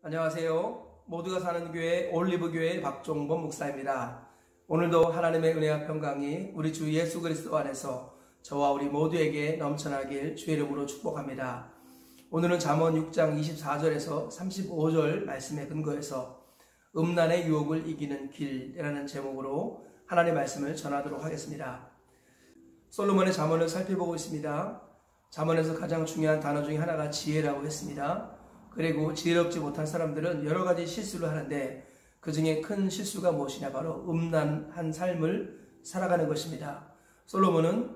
안녕하세요. 모두가 사는 교회 올리브교회 박종범 목사입니다. 오늘도 하나님의 은혜와 평강이 우리 주 예수 그리스도 안에서 저와 우리 모두에게 넘쳐나길 주의 이름으로 축복합니다. 오늘은 잠언 6장 24절에서 35절 말씀에 근거해서 음란의 유혹을 이기는 길이라는 제목으로 하나님의 말씀을 전하도록 하겠습니다. 솔로몬의 잠언을 살펴보고 있습니다. 잠언에서 가장 중요한 단어 중에 하나가 지혜라고 했습니다. 그리고 지혜롭지 못한 사람들은 여러 가지 실수를 하는데 그 중에 큰 실수가 무엇이냐, 바로 음란한 삶을 살아가는 것입니다. 솔로몬은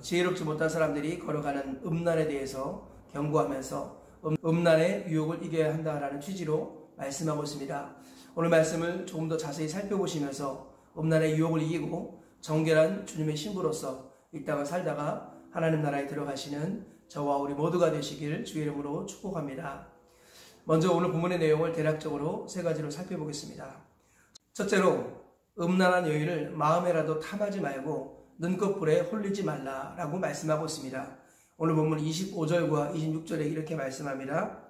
지혜롭지 못한 사람들이 걸어가는 음란에 대해서 경고하면서 음란의 유혹을 이겨야 한다라는 취지로 말씀하고 있습니다. 오늘 말씀을 조금 더 자세히 살펴보시면서 음란의 유혹을 이기고 정결한 주님의 신부로서 이 땅을 살다가 하나님 나라에 들어가시는 저와 우리 모두가 되시길 주의 이름으로 축복합니다. 먼저 오늘 본문의 내용을 대략적으로 세 가지로 살펴보겠습니다. 첫째로, 음란한 여인을 마음에라도 탐하지 말고 눈꺼풀에 홀리지 말라라고 말씀하고 있습니다. 오늘 본문 25절과 26절에 이렇게 말씀합니다.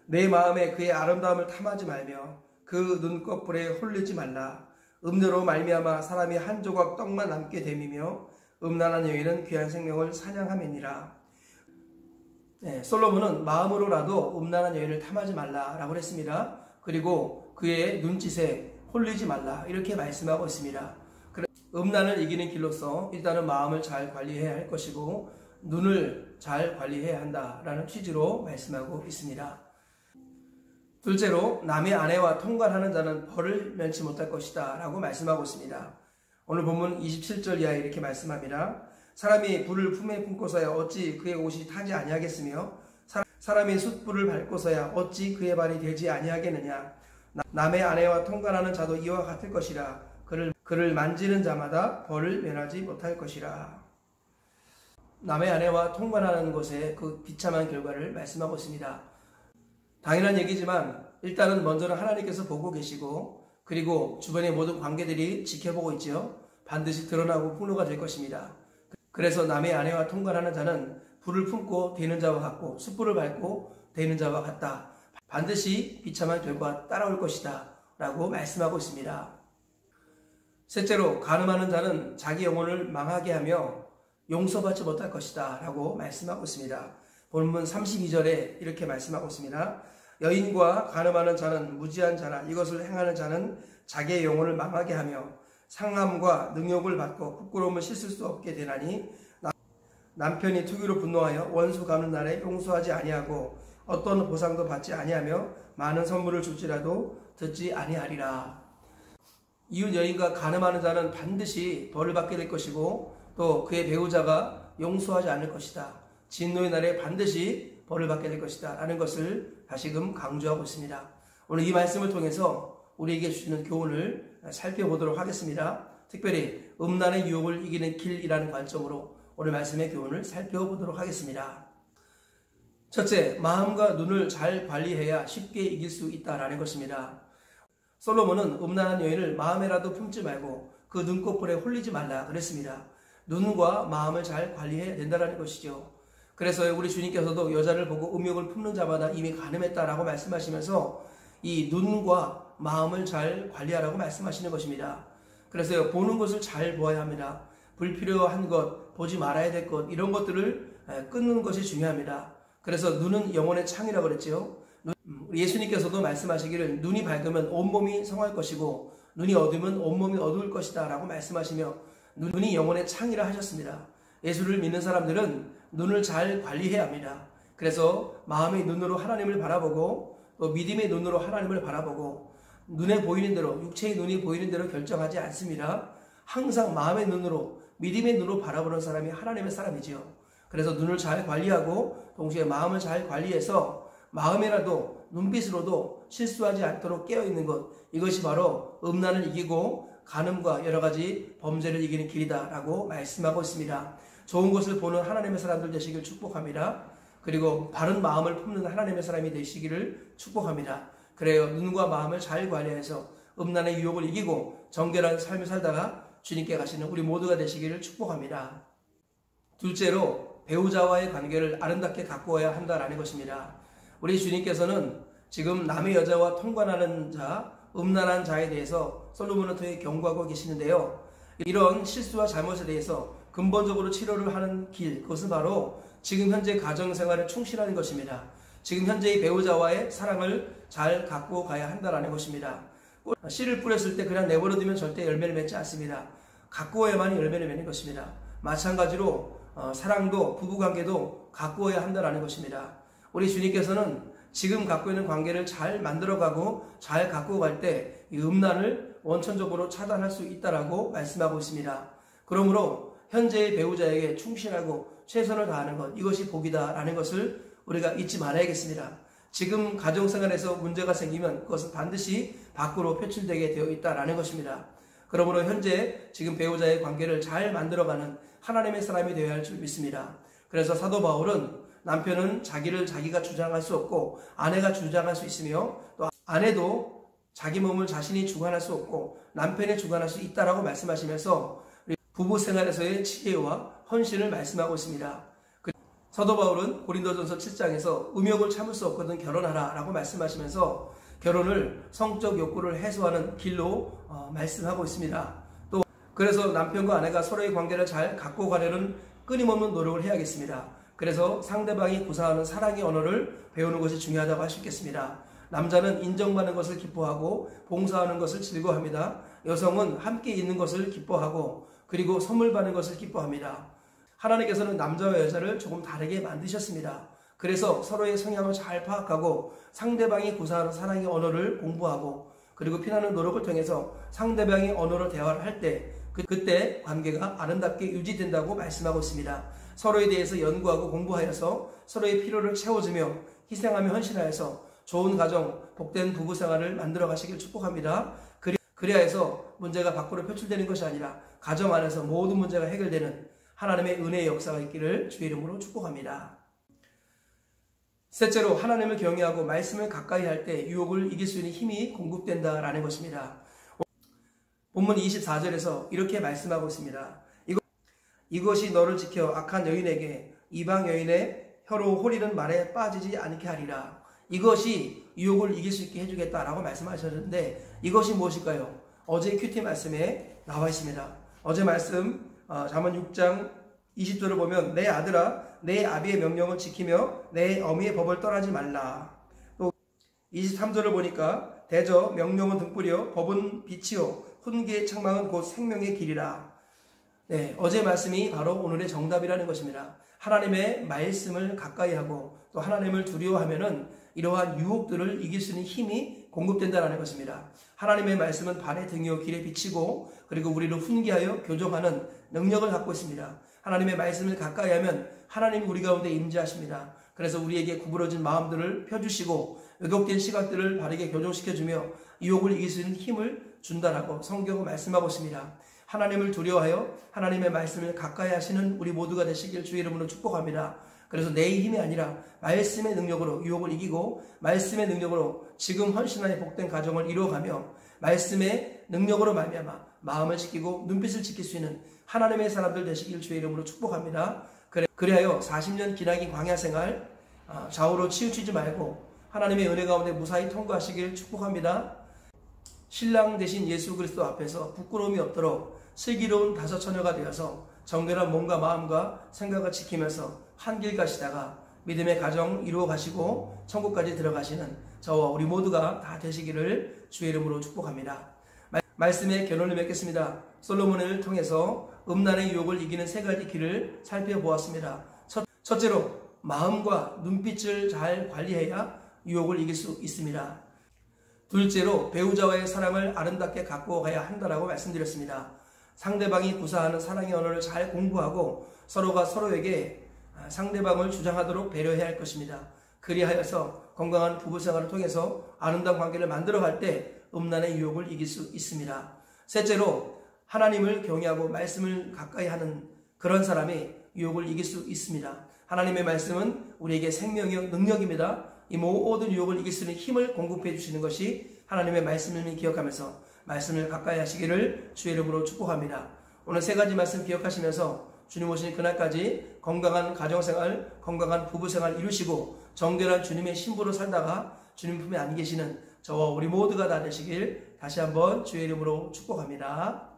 내 마음에 그의 아름다움을 탐하지 말며 그 눈꺼풀에 홀리지 말라. 음료로 말미암아 사람이 한 조각 떡만 남게 됨이며 음란한 여인은 귀한 생명을 사냥함이니라. 솔로몬은 마음으로라도 음란한 여인을 탐하지 말라라고 했습니다. 그리고 그의 눈짓에 홀리지 말라 이렇게 말씀하고 있습니다. 음란을 이기는 길로서 일단은 마음을 잘 관리해야 할 것이고 눈을 잘 관리해야 한다라는 취지로 말씀하고 있습니다. 둘째로, 남의 아내와 통관하는 자는 벌을 면치 못할 것이다 라고 말씀하고 있습니다. 오늘 본문 27절 이하에 이렇게 말씀합니다. 사람이 불을 품에 품고서야 어찌 그의 옷이 타지 아니하겠으며 사람이 숯불을 밟고서야 어찌 그의 발이 되지 아니하겠느냐. 남의 아내와 통관하는 자도 이와 같을 것이라. 그를 만지는 자마다 벌을 면하지 못할 것이라. 남의 아내와 통관하는 것에 그 비참한 결과를 말씀하고 있습니다. 당연한 얘기지만 일단은 먼저는 하나님께서 보고 계시고 그리고 주변의 모든 관계들이 지켜보고 있죠. 반드시 드러나고 폭로가 될 것입니다. 그래서 남의 아내와 통관하는 자는 불을 품고 대는 자와 같고 숯불을 밟고 대는 자와 같다. 반드시 비참한 결과 따라올 것이다 라고 말씀하고 있습니다. 셋째로, 간음하는 자는 자기 영혼을 망하게 하며 용서받지 못할 것이다 라고 말씀하고 있습니다. 본문 32절에 이렇게 말씀하고 있습니다. 여인과 간음하는 자는 무지한 자나 이것을 행하는 자는 자기의 영혼을 망하게 하며 상함과 능욕을 받고 부끄러움을 씻을 수 없게 되나니, 남편이 투기로 분노하여 원수 갚는 날에 용서하지 아니하고 어떤 보상도 받지 아니하며 많은 선물을 줄지라도 듣지 아니하리라. 이웃 여인과 간음하는 자는 반드시 벌을 받게 될 것이고 또 그의 배우자가 용서하지 않을 것이다. 진노의 날에 반드시 벌을 받게 될 것이다 라는 것을 다시금 강조하고 있습니다. 오늘 이 말씀을 통해서 우리에게 주시는 교훈을 살펴보도록 하겠습니다. 특별히 음란의 유혹을 이기는 길이라는 관점으로 오늘 말씀의 교훈을 살펴보도록 하겠습니다. 첫째, 마음과 눈을 잘 관리해야 쉽게 이길 수 있다라는 것입니다. 솔로몬은 음란한 여인을 마음에라도 품지 말고 그 눈꺼풀에 홀리지 말라 그랬습니다. 눈과 마음을 잘 관리해야 된다는 것이죠. 그래서 우리 주님께서도 여자를 보고 음욕을 품는 자마다 이미 간음했다라고 말씀하시면서 이 눈과 마음을 잘 관리하라고 말씀하시는 것입니다. 그래서 보는 것을 잘 보아야 합니다. 불필요한 것, 보지 말아야 될 것, 이런 것들을 끊는 것이 중요합니다. 그래서 눈은 영혼의 창이라고 그랬죠. 예수님께서도 말씀하시기를 눈이 밝으면 온몸이 성할 것이고 눈이 어두우면 온몸이 어두울 것이다 라고 말씀하시며 눈이 영혼의 창이라 하셨습니다. 예수를 믿는 사람들은 눈을 잘 관리해야 합니다. 그래서 마음의 눈으로 하나님을 바라보고 또 믿음의 눈으로 하나님을 바라보고 눈에 보이는 대로, 육체의 눈이 보이는 대로 결정하지 않습니다. 항상 마음의 눈으로, 믿음의 눈으로 바라보는 사람이 하나님의 사람이지요. 그래서 눈을 잘 관리하고 동시에 마음을 잘 관리해서 마음이라도 눈빛으로도 실수하지 않도록 깨어있는 것, 이것이 바로 음란을 이기고 간음과 여러 가지 범죄를 이기는 길이다 라고 말씀하고 있습니다. 좋은 것을 보는 하나님의 사람들 되시길 축복합니다. 그리고 바른 마음을 품는 하나님의 사람이 되시기를 축복합니다. 그래요, 눈과 마음을 잘 관리해서 음란의 유혹을 이기고 정결한 삶을 살다가 주님께 가시는 우리 모두가 되시기를 축복합니다. 둘째로, 배우자와의 관계를 아름답게 가꾸어야 한다라는 것입니다. 우리 주님께서는 지금 남의 여자와 통관하는 자, 음란한 자에 대해서 솔로몬을 통해 경고하고 계시는데요. 이런 실수와 잘못에 대해서 근본적으로 치료를 하는 길, 그것은 바로 지금 현재 가정생활에 충실하는 것입니다. 지금 현재의 배우자와의 사랑을 잘 갖고 가야 한다는 것입니다. 씨를 뿌렸을 때 그냥 내버려두면 절대 열매를 맺지 않습니다. 가꾸어야만이 열매를 맺는 것입니다. 마찬가지로 사랑도 부부관계도 가꾸어야 한다는 것입니다. 우리 주님께서는 지금 갖고 있는 관계를 잘 만들어가고 잘 갖고 갈 때 이 음란을 원천적으로 차단할 수 있다라고 말씀하고 있습니다. 그러므로 현재의 배우자에게 충실하고 최선을 다하는 것, 이것이 복이다라는 것을 우리가 잊지 말아야겠습니다. 지금 가정생활에서 문제가 생기면 그것은 반드시 밖으로 표출되게 되어 있다라는 것입니다. 그러므로 현재 지금 배우자의 관계를 잘 만들어가는 하나님의 사람이 되어야 할 줄 믿습니다. 그래서 사도 바울은 남편은 자기를 자기가 주장할 수 없고 아내가 주장할 수 있으며 또 아내도 자기 몸을 자신이 주관할 수 없고 남편이 주관할 수 있다라고 말씀하시면서 부부 생활에서의 지혜와 헌신을 말씀하고 있습니다. 사도 바울은 고린도전서 7장에서 음욕을 참을 수 없거든 결혼하라 라고 말씀하시면서 결혼을 성적 욕구를 해소하는 길로 말씀하고 있습니다. 또 그래서 남편과 아내가 서로의 관계를 잘 갖고 가려는 끊임없는 노력을 해야겠습니다. 그래서 상대방이 구사하는 사랑의 언어를 배우는 것이 중요하다고 할 수 있겠습니다. 남자는 인정받는 것을 기뻐하고 봉사하는 것을 즐거워합니다. 여성은 함께 있는 것을 기뻐하고 그리고 선물 받는 것을 기뻐합니다. 하나님께서는 남자와 여자를 조금 다르게 만드셨습니다. 그래서 서로의 성향을 잘 파악하고 상대방이 구사하는 사랑의 언어를 공부하고 그리고 피나는 노력을 통해서 상대방의 언어로 대화를 할 때 그때 관계가 아름답게 유지된다고 말씀하고 있습니다. 서로에 대해서 연구하고 공부하여서 서로의 필요를 채워주며 희생하며 헌신하여서 좋은 가정, 복된 부부생활을 만들어 가시길 축복합니다. 그래야 해서 문제가 밖으로 표출되는 것이 아니라 가정 안에서 모든 문제가 해결되는 하나님의 은혜의 역사가 있기를 주의 이름으로 축복합니다. 셋째로 하나님을 경외하고 말씀을 가까이 할 때 유혹을 이길 수 있는 힘이 공급된다라는 것입니다. 본문 24절에서 이렇게 말씀하고 있습니다. 이것이 너를 지켜 악한 여인에게 이방 여인의 혀로 홀리는 말에 빠지지 않게 하리라. 이것이 유혹을 이길 수 있게 해주겠다라고 말씀하셨는데 이것이 무엇일까요? 어제 큐티 말씀에 나와 있습니다. 어제 말씀 잠언 6장 20절을 보면 내 아들아 내 아비의 명령을 지키며 내 어미의 법을 떠나지 말라. 또 23절을 보니까 대저 명령은 등불이요 법은 빛이요 훈계의 책망은 곧 생명의 길이라. 네, 어제 말씀이 바로 오늘의 정답이라는 것입니다. 하나님의 말씀을 가까이 하고 또 하나님을 두려워하면은 이러한 유혹들을 이길 수 있는 힘이 공급된다는 것입니다. 하나님의 말씀은 발의 등이요 길에 비치고 그리고 우리를 훈계하여 교정하는 능력을 갖고 있습니다. 하나님의 말씀을 가까이 하면 하나님이 우리 가운데 임재하십니다. 그래서 우리에게 구부러진 마음들을 펴주시고 왜곡된 시각들을 바르게 교정시켜주며 유혹을 이길 수 있는 힘을 준다라고 성경은 말씀하고 있습니다. 하나님을 두려워하여 하나님의 말씀을 가까이 하시는 우리 모두가 되시길 주의 이름으로 축복합니다. 그래서 내 힘이 아니라 말씀의 능력으로 유혹을 이기고 말씀의 능력으로 지금 헌신하여 복된 가정을 이루어가며 말씀의 능력으로 말미암아 마음을 지키고 눈빛을 지킬 수 있는 하나님의 사람들 되시길 주의 이름으로 축복합니다. 그래하여 40년 기나긴 광야생활 좌우로 치우치지 말고 하나님의 은혜 가운데 무사히 통과하시길 축복합니다. 신랑 되신 예수 그리스도 앞에서 부끄러움이 없도록 슬기로운 다섯 처녀가 되어서 정결한 몸과 마음과 생각을 지키면서 한 길 가시다가 믿음의 가정 이루어 가시고 천국까지 들어가시는 저와 우리 모두가 다 되시기를 주의 이름으로 축복합니다. 말씀의 결론을 맺겠습니다. 솔로몬을 통해서 음란의 유혹을 이기는 세 가지 길을 살펴보았습니다. 첫째로 마음과 눈빛을 잘 관리해야 유혹을 이길 수 있습니다. 둘째로 배우자와의 사랑을 아름답게 갖고 가야 한다라고 말씀드렸습니다. 상대방이 구사하는 사랑의 언어를 잘 공부하고 서로가 서로에게 상대방을 주장하도록 배려해야 할 것입니다. 그리하여서 건강한 부부생활을 통해서 아름다운 관계를 만들어갈 때 음란의 유혹을 이길 수 있습니다. 셋째로 하나님을 경외하고 말씀을 가까이 하는 그런 사람이 유혹을 이길 수 있습니다. 하나님의 말씀은 우리에게 생명이요 능력입니다. 이 모든 유혹을 이길 수 있는 힘을 공급해 주시는 것이 하나님의 말씀을 기억하면서 말씀을 가까이 하시기를 주의 이름으로 축복합니다. 오늘 세 가지 말씀 기억하시면서 주님 오신 그날까지 건강한 가정생활, 건강한 부부생활 이루시고 정결한 주님의 신부로 살다가 주님 품에 안 계시는 저와 우리 모두가 다 되시길 다시 한번 주의 이름으로 축복합니다.